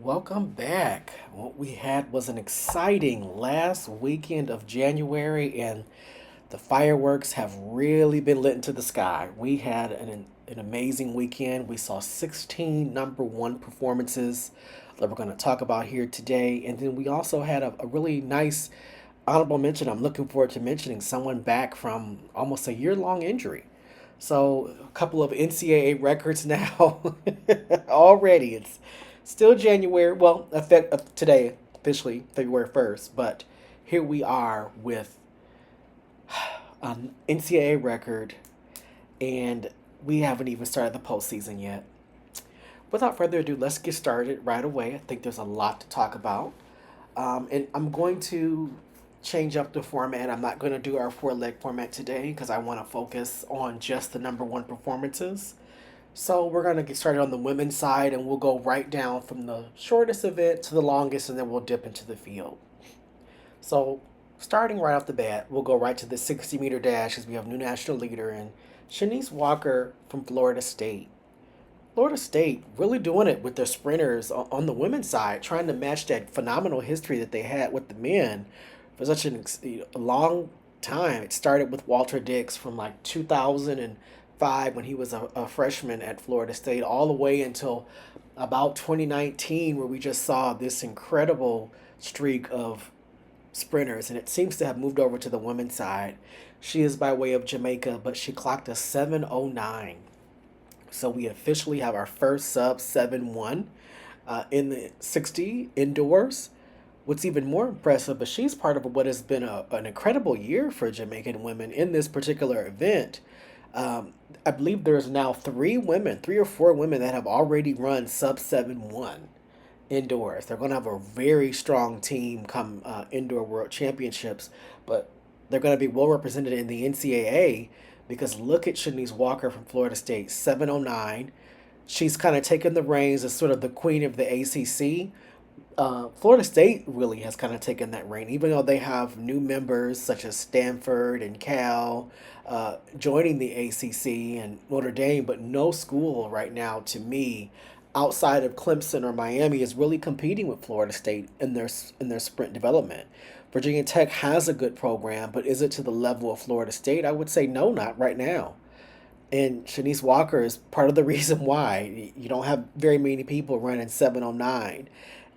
Welcome back. What we had was an exciting last weekend of January, and the fireworks have really been lit into the sky. We had an amazing weekend. We saw 16 number one performances that we're going to talk about here today. And then we also had a really nice honorable mention. I'm looking forward to mentioning someone back from almost a year long injury. So a couple of NCAA records now already. It's still January. Well, effect of today officially February 1st, but here we are with an NCAA record, and we haven't even started the postseason yet. Without further ado, let's get started right away. I think there's a lot to talk about. And I'm going to change up the format. I'm not going to do our four leg format today because I want to focus on just the number one performances. So we're going to get started on the women's side, and we'll go right down from the shortest event to the longest, and then we'll dip into the field. So starting right off the bat, we'll go right to the 60-meter dash as we have new national leader in Shanice Walker from Florida State. Florida State really doing it with their sprinters on the women's side, trying to match that phenomenal history that they had with the men for such a long time. It started with Walter Dix from like 2005 when he was a freshman at Florida State, all the way until about 2019, where we just saw this incredible streak of sprinters, and it seems to have moved over to the women's side. She is by way of Jamaica, but she clocked a 7:09. So we officially have our first sub 7-1 in the 60 indoors. What's even more impressive is she's part of what has been an incredible year for Jamaican women in this particular event. I believe there's now three or four women that have already run sub 7-1 indoors. They're going to have a very strong team come indoor world championships, but they're going to be well represented in the NCAA because look at Shanice Walker from Florida State, 7:09. She's kind of taken the reins as sort of the queen of the ACC. Florida State really has kind of taken that reign, even though they have new members such as Stanford and Cal joining the ACC and Notre Dame, but no school right now, to me, outside of Clemson or Miami, is really competing with Florida State in their sprint development. Virginia Tech has a good program, but is it to the level of Florida State? I would say no, not right now. And Shanice Walker is part of the reason why you don't have very many people running 7:09.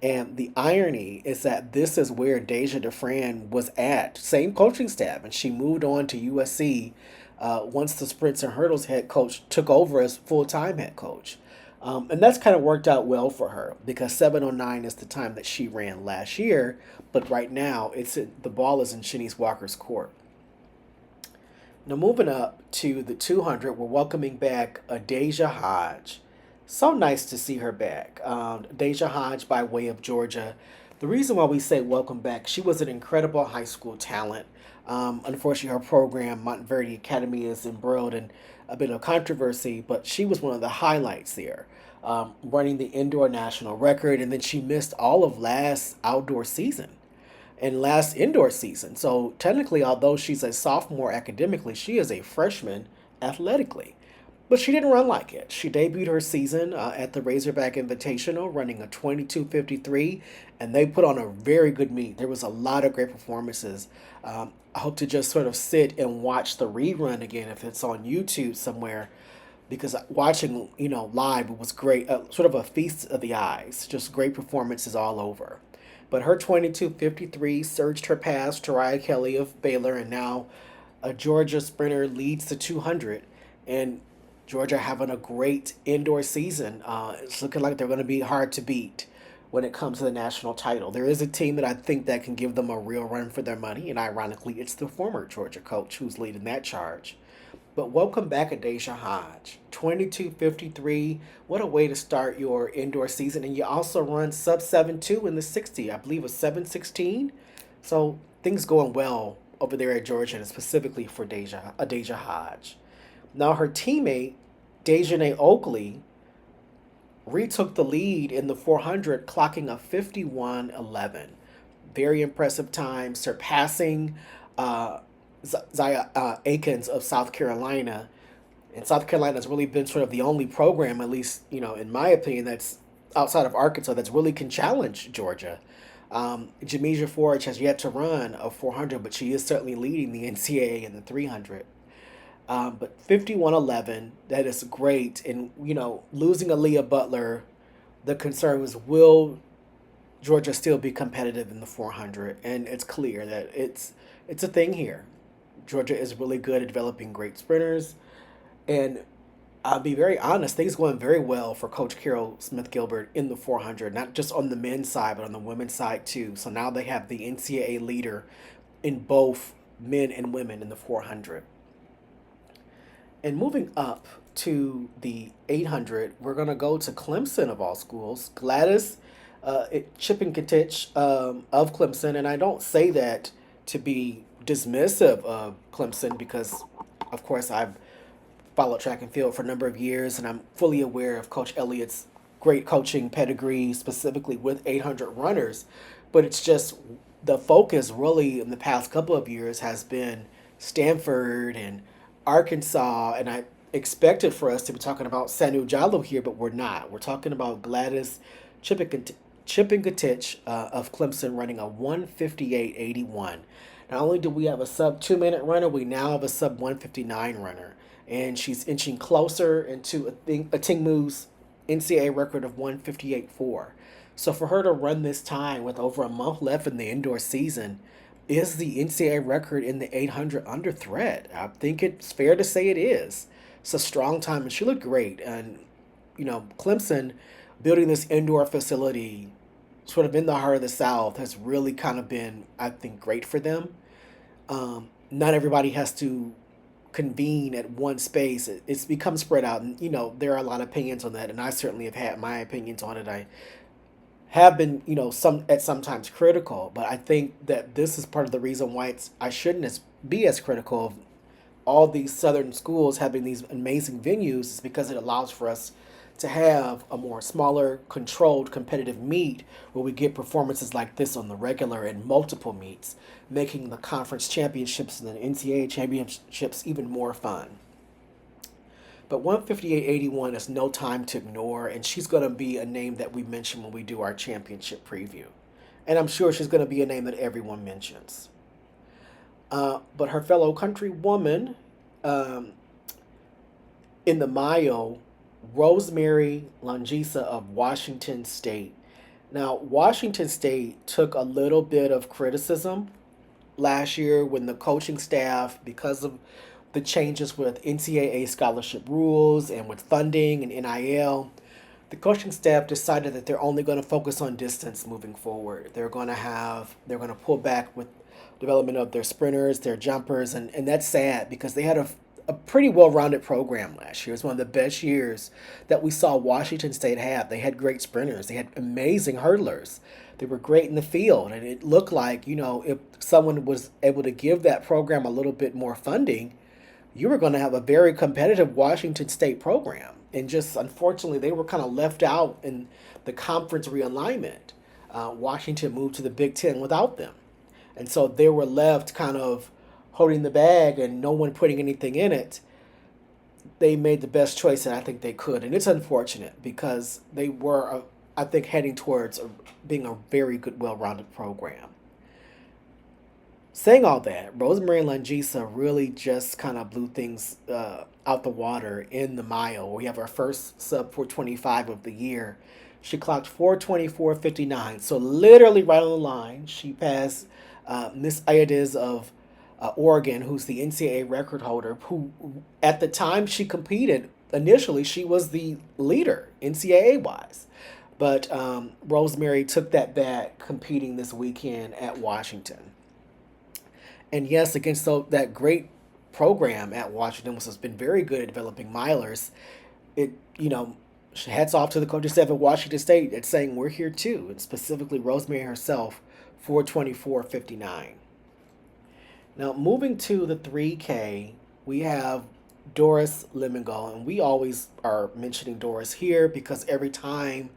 And the irony is that this is where Deja DeFran was at, same coaching staff, and she moved on to USC once the sprints and hurdles head coach took over as full time head coach. And that's kind of worked out well for her because 7:09 is the time that she ran last year, but right now the ball is in Shanice Walker's court. Now, moving up to the 200, we're welcoming back Deja Hodge. So nice to see her back. Deja Hodge by way of Georgia. The reason why we say welcome back, she was an incredible high school talent. Unfortunately, her program, Montverde Academy, is embroiled in a bit of controversy, but she was one of the highlights there, running the indoor national record, and then she missed all of last outdoor season and last indoor season. So technically, although she's a sophomore academically, she is a freshman athletically. But she didn't run like it. She debuted her season at the Razorback Invitational, running a 22:53, and they put on a very good meet. There was a lot of great performances. I hope to just sort of sit and watch the rerun again if it's on YouTube somewhere, because watching live, it was great. Sort of a feast of the eyes. Just great performances all over. But her 22:53 surged her past Tariah Kelly of Baylor, and now a Georgia sprinter leads the 200. And Georgia having a great indoor season. It's looking like they're going to be hard to beat when it comes to the national title. There is a team that I think that can give them a real run for their money, and ironically, it's the former Georgia coach who's leading that charge. But welcome back, Adacia Hodge. 22:53. What a way to start your indoor season. And you also run sub 7-2 in the 60. I believe it was 7:16. So things going well over there at Georgia, and specifically for Adacia Hodge. Now her teammate, Dejanay Oakley, retook the lead in the 400, clocking a 51:11. Very impressive time, surpassing Zaya Akins of South Carolina. And South Carolina has really been sort of the only program, at least in my opinion, that's outside of Arkansas that's really can challenge Georgia. Jamesia Forge has yet to run a 400, but she is certainly leading the NCAA in the 300. But 51-11, that is great. And, losing Aaliyah Butler, the concern was, will Georgia still be competitive in the 400? And it's clear that it's a thing here. Georgia is really good at developing great sprinters. And I'll be very honest, things going very well for Coach Carol Smith Gilbert in the 400, not just on the men's side, but on the women's side too. So now they have the NCAA leader in both men and women in the 400. And moving up to the 800, we're going to go to Clemson of all schools. Gladys Chipping-Katich of Clemson. And I don't say that to be dismissive of Clemson because, of course, I've followed track and field for a number of years, and I'm fully aware of Coach Elliott's great coaching pedigree, specifically with 800 runners. But it's just the focus really in the past couple of years has been Stanford and Arkansas, and I expected for us to be talking about Sanu Jallo here, but we're not. We're talking about Gladys Chipping-Katich of Clemson running a 158.81. Not only do we have a sub 2 minute runner, we now have a sub 159 runner. And she's inching closer into a Tingmu's NCAA record of 158.4. So for her to run this time with over a month left in the indoor season is the NCAA record in the 800 under threat. I think it's fair to say it is. It's a strong time, and she looked great. And, Clemson building this indoor facility sort of in the heart of the South has really kind of been, I think, great for them. Not everybody has to convene at one space. It's become spread out, and there are a lot of opinions on that, and I certainly have had my opinions on it. I have been, sometimes critical, but I think that this is part of the reason why I shouldn't be as critical of all these Southern schools having these amazing venues, is because it allows for us to have a more smaller, controlled, competitive meet where we get performances like this on the regular and multiple meets, making the conference championships and the NCAA championships even more fun. But 158.81 is no time to ignore, and she's going to be a name that we mention when we do our championship preview. And I'm sure she's going to be a name that everyone mentions. But her fellow countrywoman in the mile, Rosemary Langisa of Washington State. Now, Washington State took a little bit of criticism last year when the coaching staff, because of the changes with NCAA scholarship rules and with funding and NIL, the coaching staff decided that they're only going to focus on distance moving forward. They're going to pull back with development of their sprinters, their jumpers, and that's sad because they had a pretty well-rounded program last year. It was one of the best years that we saw Washington State have. They had great sprinters. They had amazing hurdlers. They were great in the field, and it looked like, if someone was able to give that program a little bit more funding, you were going to have a very competitive Washington State program. And just unfortunately, they were kind of left out in the conference realignment. Washington moved to the Big Ten without them. And so they were left kind of holding the bag and no one putting anything in it. They made the best choice that I think they could. And it's unfortunate because they were, I think, heading towards being a very good, well-rounded program. Saying all that, Rosemary Langisa really just kind of blew things out the water in the mile. We have our first sub 425 of the year. She clocked 424.59, so literally right on the line. She passed Miss Ayades of Oregon, who's the NCAA record holder, who at the time she competed, initially she was the leader NCAA-wise. But Rosemary took that back competing this weekend at Washington. And yes, against that great program at Washington, which has been very good at developing milers, hats off to the coaching staff at Washington State that's saying we're here too, and specifically Rosemary herself, 424.59. Now, moving to the 3K, we have Doris Lemengo, and we always are mentioning Doris here because every time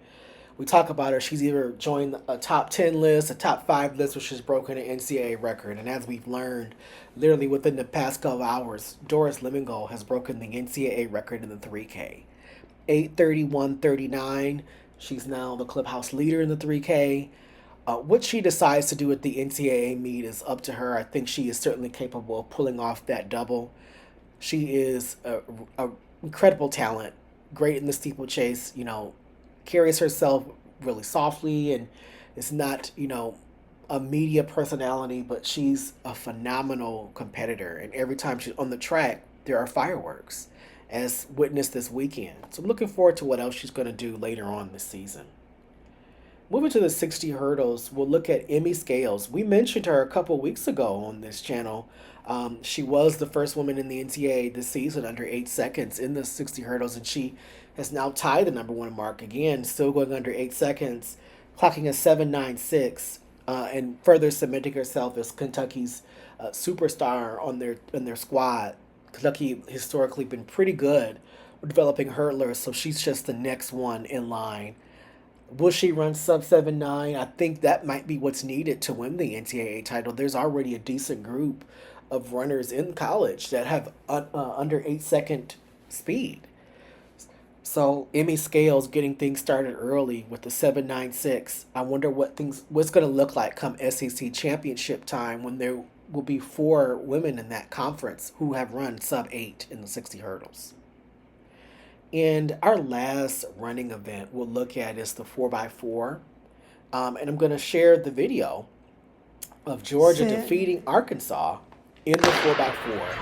we talk about her, she's either joined a top 10 list, a top 5 list, or she's broken an NCAA record. And as we've learned, literally within the past couple hours, Doris Lemengo has broken the NCAA record in the 3K. 8:31.39, She's now the clubhouse leader in the 3K. What she decides to do at the NCAA meet is up to her. I think she is certainly capable of pulling off that double. She is a incredible talent, great in the steeplechase. Carries herself really softly and is not a media personality, but she's a phenomenal competitor. And every time she's on the track, there are fireworks, as witnessed this weekend. So I'm looking forward to what else she's going to do later on this season. Moving to the 60 hurdles, we'll look at Emmy Scales. We mentioned her a couple weeks ago on this channel. She was the first woman in the NCAA this season under 8 seconds in the 60 hurdles, and she has now tied the number one mark again, still going under 8 seconds, clocking a 7.96, and further cementing herself as Kentucky's superstar on their squad. Kentucky historically been pretty good with developing hurdlers, so she's just the next one in line. Will she run sub 7.9? I think that might be what's needed to win the NCAA title. There's already a decent group of runners in college that have under 8-second speed. So Emmy Scales getting things started early with the 7.96. I wonder what's going to look like come SEC championship time when there will be 4 women in that conference who have run sub 8 in the 60 hurdles. And our last running event we'll look at is the 4x4. And I'm going to share the video of Georgia defeating Arkansas in the 4x4.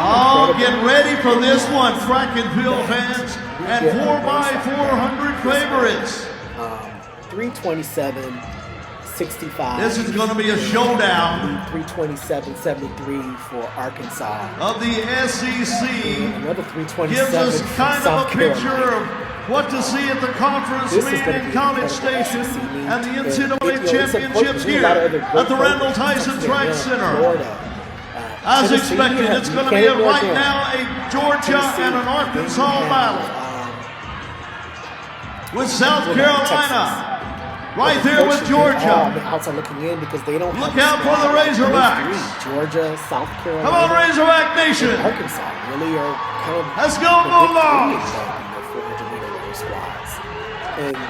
Oh, get ready for this one, track and field fans, and 4x400 favorites. 327.65. This is going to be a showdown. 327.73 for Arkansas. Of the SEC. Another 327. Gives us kind of a picture Carolina. of what to see at the conference meet in College Station and the NCAA Championships here at the Randall Tyson Track Center. As expected, it's going to be right now a Georgia and an Arkansas battle. With South Carolina right there with Georgia. Outside looking in because they don't. Look out for the Razorbacks. Georgia, South Carolina. Come on, Razorback Nation. Arkansas really are kind of. Let's go, Bulldogs.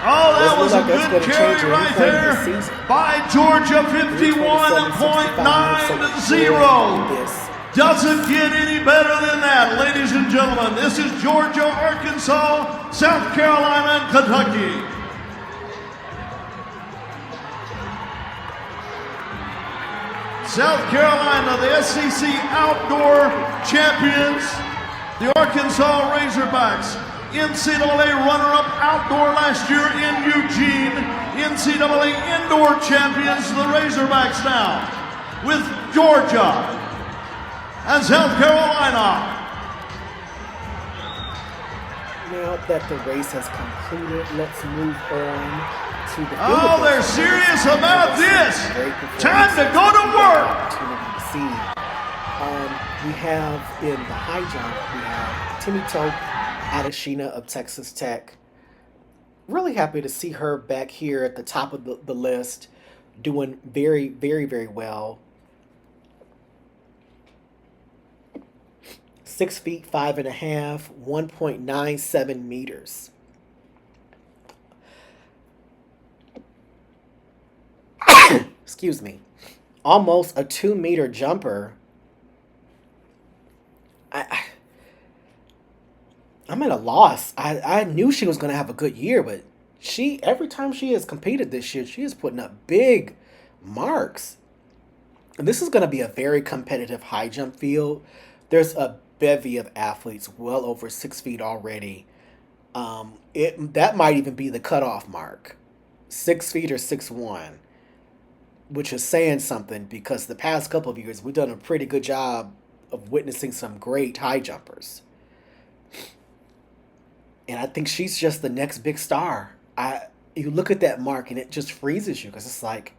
Oh, that was a good carry right there by Georgia, 51.90. Doesn't get any better than that, ladies and gentlemen. This is Georgia, Arkansas, South Carolina, and Kentucky. South Carolina, the SEC outdoor champions, the Arkansas Razorbacks, NCAA runner-up outdoor last year in Eugene, NCAA indoor champions, the Razorbacks now, with Georgia and South Carolina. Now that the race has concluded, let's move on to the. Oh, they're serious about this. Time to go to work. We have in the high jump, we have Timmy Toke Adeshina of Texas Tech. Really happy to see her back here at the top of the list, doing very, very, very well. 6 feet 5.5, 1.97 meters. Excuse me. Almost a 2-meter jumper. I'm at a loss. I knew she was going to have a good year, but every time she has competed this year, she is putting up big marks. And this is going to be a very competitive high jump field. There's a bevy of athletes well over 6 feet already. That might even be the cutoff mark. 6 feet or 6'1", which is saying something because the past couple of years we've done a pretty good job of witnessing some great high jumpers. And I think she's just the next big star. You look at that mark and it just freezes you because it's like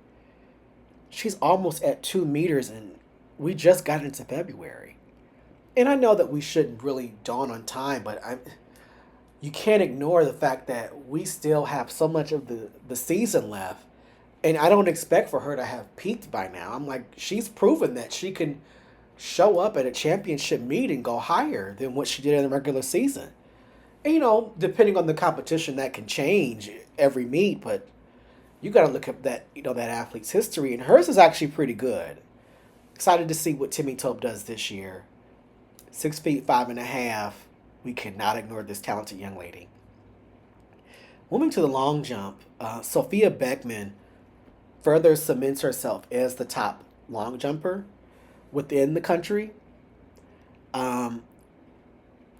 she's almost at 2 meters and we just got into February. And I know that we shouldn't really dawn on time, but you can't ignore the fact that we still have so much of the season left. And I don't expect for her to have peaked by now. I'm like, she's proven that she can show up at a championship meet and go higher than what she did in the regular season. And, depending on the competition, that can change every meet, but you got to look at that, that athlete's history, and hers is actually pretty good. Excited to see what Timmy Tope does this year. 6 feet 5.5. We cannot ignore this talented young lady. Moving to the long jump, Sophia Beckman further cements herself as the top long jumper within the country.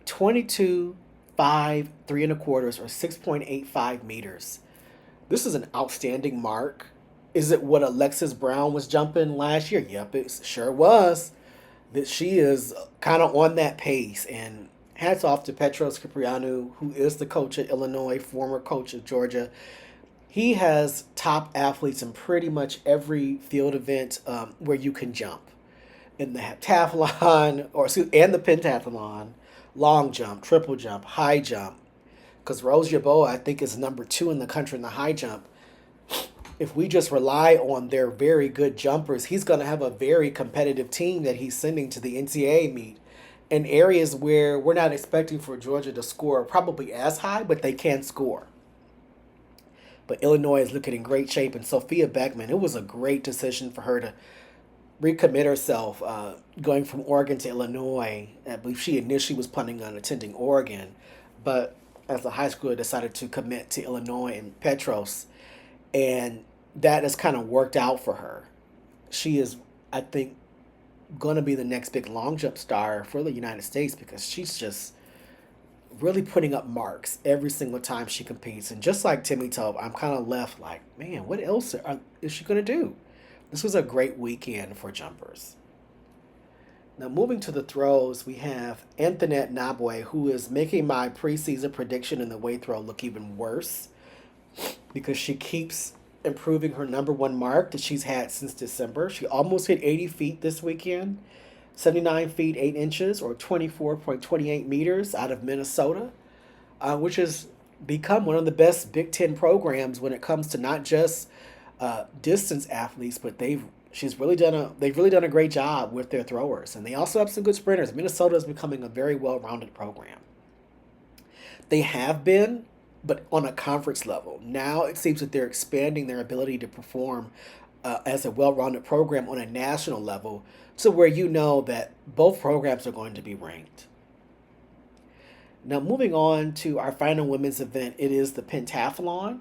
22, 5, 3 1/4, or 6.85 meters. This is an outstanding mark. Is it what Alexis Brown was jumping last year? Yep, it sure was. That she is kind of on that pace. And hats off to Petros Ciprianou, who is the coach at Illinois, former coach of Georgia. He has top athletes in pretty much every field event where you can jump. In the heptathlon, and the pentathlon, long jump, triple jump, high jump. Because Rose Yeboah, I think, is number 2 in the country in the high jump. If we just rely on their very good jumpers, he's going to have a very competitive team that he's sending to the NCAA meet in areas where we're not expecting for Georgia to score probably as high, but they can score. But Illinois is looking in great shape, and Sophia Beckman, it was a great decision for her to recommit herself going from Oregon to Illinois. I believe she initially was planning on attending Oregon, but as a high schooler decided to commit to Illinois and Petros, and that has kind of worked out for her. She is, I think, going to be the next big long jump star for the United States because she's just really putting up marks every single time she competes. And just like Timmy Tope, I'm kind of left like, man, what else is she going to do? This was a great weekend for jumpers. Now, moving to the throws, we have Antoinette Nabwe, who is making my preseason prediction in the weight throw look even worse because she keeps improving her number 1 mark that she's had since December. She almost hit 80 feet this weekend, 79 feet 8 inches, or 24.28 meters out of Minnesota, which has become one of the best Big Ten programs when it comes to not just distance athletes, but they've really done a great job with their throwers, and they also have some good sprinters. Minnesota is becoming a very well-rounded program. They have been, but on a conference level. Now it seems that they're expanding their ability to perform as a well-rounded program on a national level, to where that both programs are going to be ranked. Now, moving on to our final women's event, it is the pentathlon.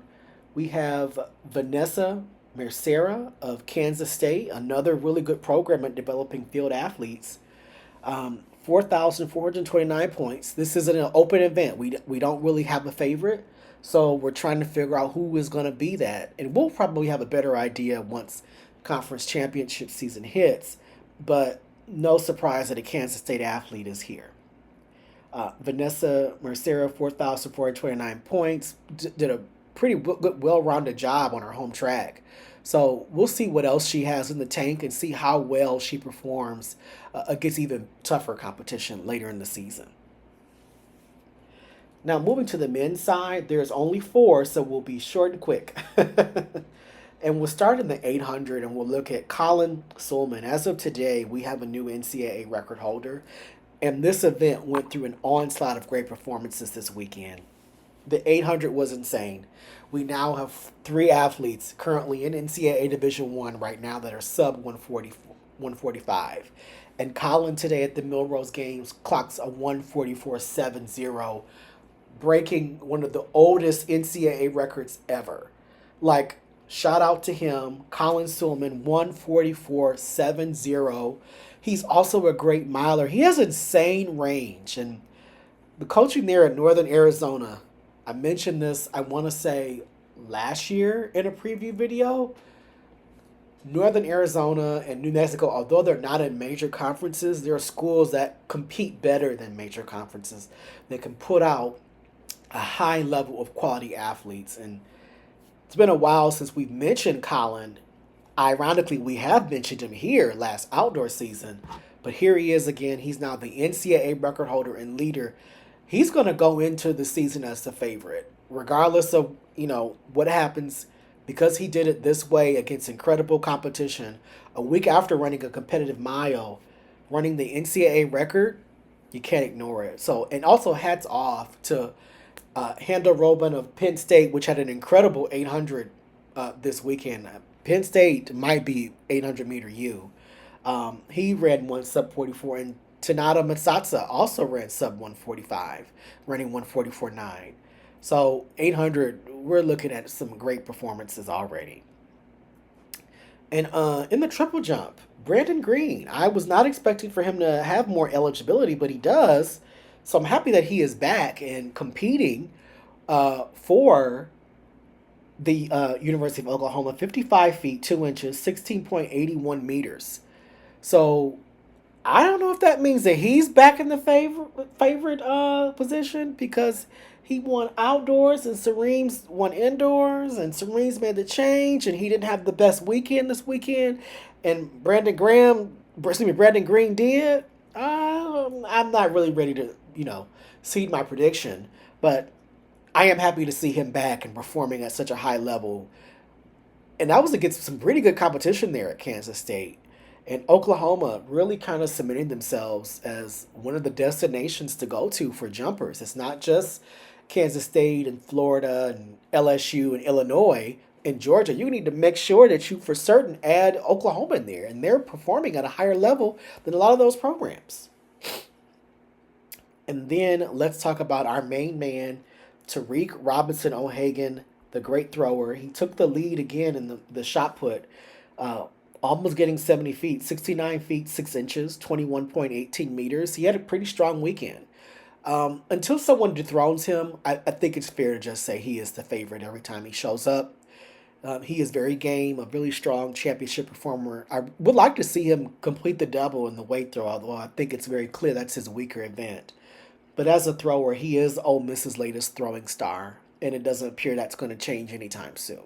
We have Vanessa Mercera of Kansas State, another really good program at developing field athletes. 4,429 points. This isn't an open event. We don't really have a favorite, so we're trying to figure out who is going to be that. And we'll probably have a better idea once conference championship season hits, but no surprise that a Kansas State athlete is here. Vanessa Mercera, 4,429 points, did a pretty good, well-rounded job on her home track. So we'll see what else she has in the tank and see how well she performs against even tougher competition later in the season. Now, moving to the men's side, there's only 4, so we'll be short and quick. And we'll start in the 800, and we'll look at Colin Sulman. As of today, we have a new NCAA record holder, and this event went through an onslaught of great performances this weekend. The 800 was insane. We now have 3 athletes currently in NCAA Division I right now that are sub 145. And Colin today at the Millrose Games clocks a 144.70, breaking one of the oldest NCAA records ever. Like, shout out to him, Colin Sulman, 144.70. He's also a great miler. He has insane range. And the coaching there in Northern Arizona, I mentioned this, I want to say, last year in a preview video. Northern Arizona and New Mexico, although they're not in major conferences, there are schools that compete better than major conferences. They can put out a high level of quality athletes. And it's been a while since we've mentioned Colin. Ironically, we have mentioned him here last outdoor season, but here he is again. He's now the NCAA record holder and leader. He's going to go into the season as the favorite, regardless of, what happens, because he did it this way against incredible competition. A week after running a competitive mile, running the NCAA record, you can't ignore it. So, and also hats off to Handel Robin of Penn State, which had an incredible 800 this weekend. Penn State might be 800-meter U. He ran one sub 44, and Tanada Matsatsa also ran sub 145, running 144.9. So 800, we're looking at some great performances already. And in the triple jump, Brandon Green, I was not expecting for him to have more eligibility, but he does. So I'm happy that he is back and competing for the University of Oklahoma, 55 feet, 2 inches, 16.81 meters. So I don't know if that means that he's back in the favorite position, because he won outdoors and Sereem's won indoors, and Sereem's made the change, and he didn't have the best weekend this weekend, and Brandon Green did. I'm not really ready to cede my prediction, but I am happy to see him back and performing at such a high level. And that was against some pretty good competition there at Kansas State. And Oklahoma really kind of cementing themselves as one of the destinations to go to for jumpers. It's not just Kansas State and Florida and LSU and Illinois and Georgia. You need to make sure that you for certain add Oklahoma in there. And they're performing at a higher level than a lot of those programs. And then let's talk about our main man, Tariq Robinson O'Hagan, the great thrower. He took the lead again in the shot put, almost getting 70 feet, 69 feet, 6 inches, 21.18 meters. He had a pretty strong weekend. Until someone dethrones him, I think it's fair to just say he is the favorite every time he shows up. He is very game, a really strong championship performer. I would like to see him complete the double in the weight throw, although I think it's very clear that's his weaker event. But as a thrower, he is Ole Miss's latest throwing star, and it doesn't appear that's going to change anytime soon.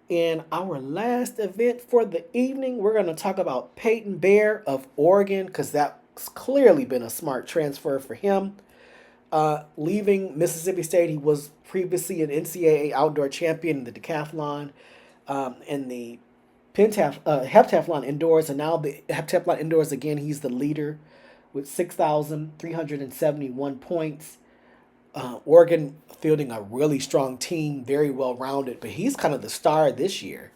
In our last event for the evening, we're going to talk about Peyton Bear of Oregon, because that's clearly been a smart transfer for him. Leaving Mississippi State, he was previously an NCAA outdoor champion in the decathlon, in the heptathlon indoors, and now the heptathlon indoors again, he's the leader with 6,371 points. Oregon fielding a really strong team, very well-rounded, but he's kind of the star this year.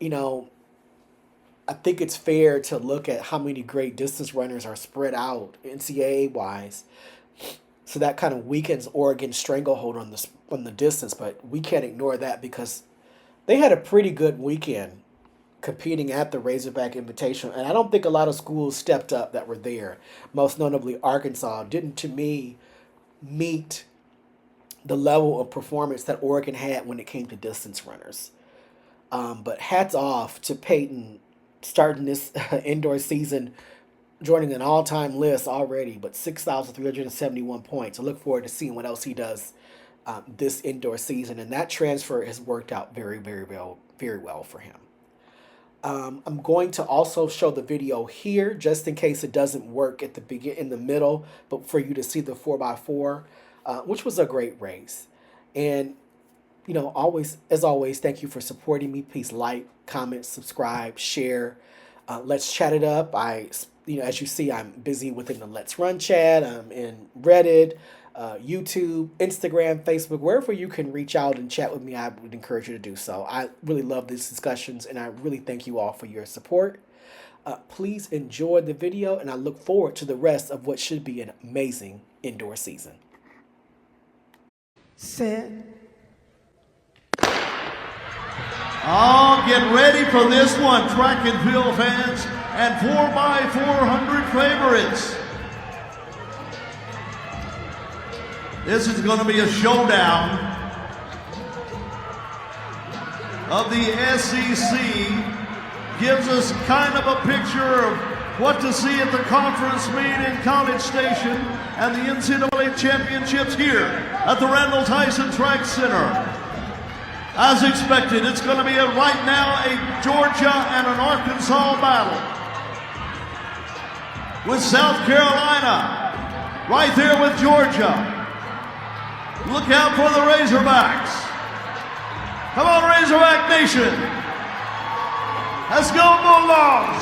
I think it's fair to look at how many great distance runners are spread out NCAA-wise. So that kind of weakens Oregon's stranglehold on the distance, but we can't ignore that because they had a pretty good weekend competing at the Razorback Invitational, and I don't think a lot of schools stepped up that were there. Most notably, Arkansas didn't, to me, meet the level of performance that Oregon had when it came to distance runners. But hats off to Peyton starting this indoor season, joining an all-time list already, but 6,371 points. I look forward to seeing what else he does this indoor season, and that transfer has worked out very, very well for him. I'm going to also show the video here just in case it doesn't work at in the middle, but for you to see the 4x4, which was a great race. And as always, thank you for supporting me. Please like, comment, subscribe, share. Let's chat it up. As you see, I'm busy within the Let's Run chat. I'm in Reddit, YouTube, Instagram, Facebook, wherever you can reach out and chat with me. I would encourage you to do so. I really love these discussions, and I really thank you all for your support. Please enjoy the video, and I look forward to the rest of what should be an amazing indoor season. Set. Oh, get ready for this one, track and field fans and 4x400 favorites. This is going to be a showdown of the SEC. Gives us kind of a picture of what to see at the conference meet in College Station and the NCAA championships here at the Randall Tyson Track Center. As expected, it's going to be right now a Georgia and an Arkansas battle, with South Carolina right there with Georgia. Look out for the Razorbacks. Come on, Razorback Nation. Let's go, Bulldogs.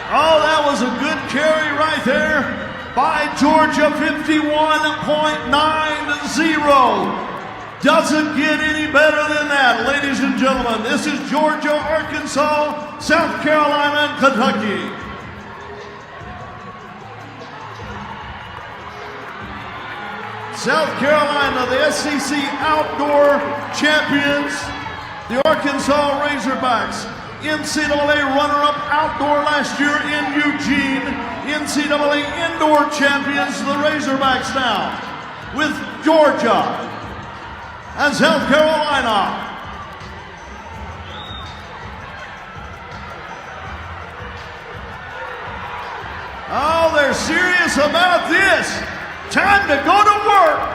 Oh, that was a good carry right there by Georgia, 51.90. Doesn't get any better than that, ladies and gentlemen. This is Georgia, Arkansas, South Carolina, and Kentucky. South Carolina, the SEC outdoor champions. The Arkansas Razorbacks, NCAA runner-up outdoor last year in Eugene. NCAA indoor champions, the Razorbacks now, with Georgia and South Carolina. Oh, they're serious about this. Time to go to work.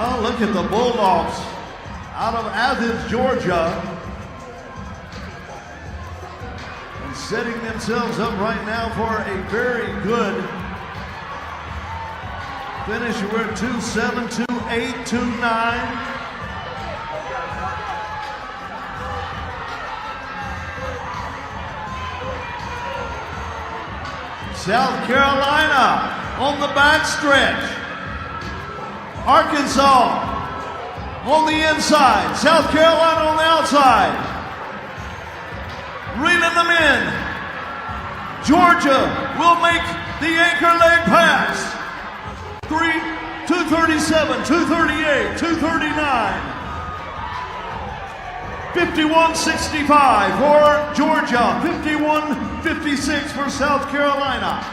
Oh, look at the Bulldogs out of Athens, Georgia. And setting themselves up right now for a very good finish. We're at 2-7, 2-8, 2-9. South Carolina on the back stretch. Arkansas on the inside. South Carolina on the outside. Reeling them in. Georgia will make the anchor leg pass. 237, 238, 239. 51-65 for Georgia. 51-56 for South Carolina.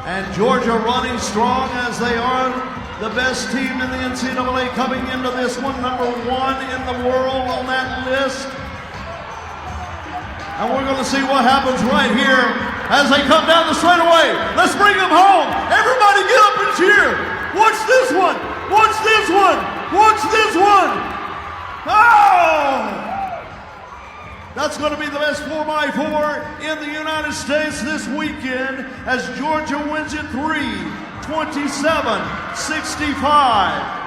And Georgia running strong as they are the best team in the NCAA coming into this one, number 1 in the world on that list. And we're going to see what happens right here as they come down the straightaway. Let's bring them home. Everybody get up and cheer. Watch this one. Watch this one. Watch this one. Oh! That's going to be the best 4x4 in the United States this weekend as Georgia wins it 27-65.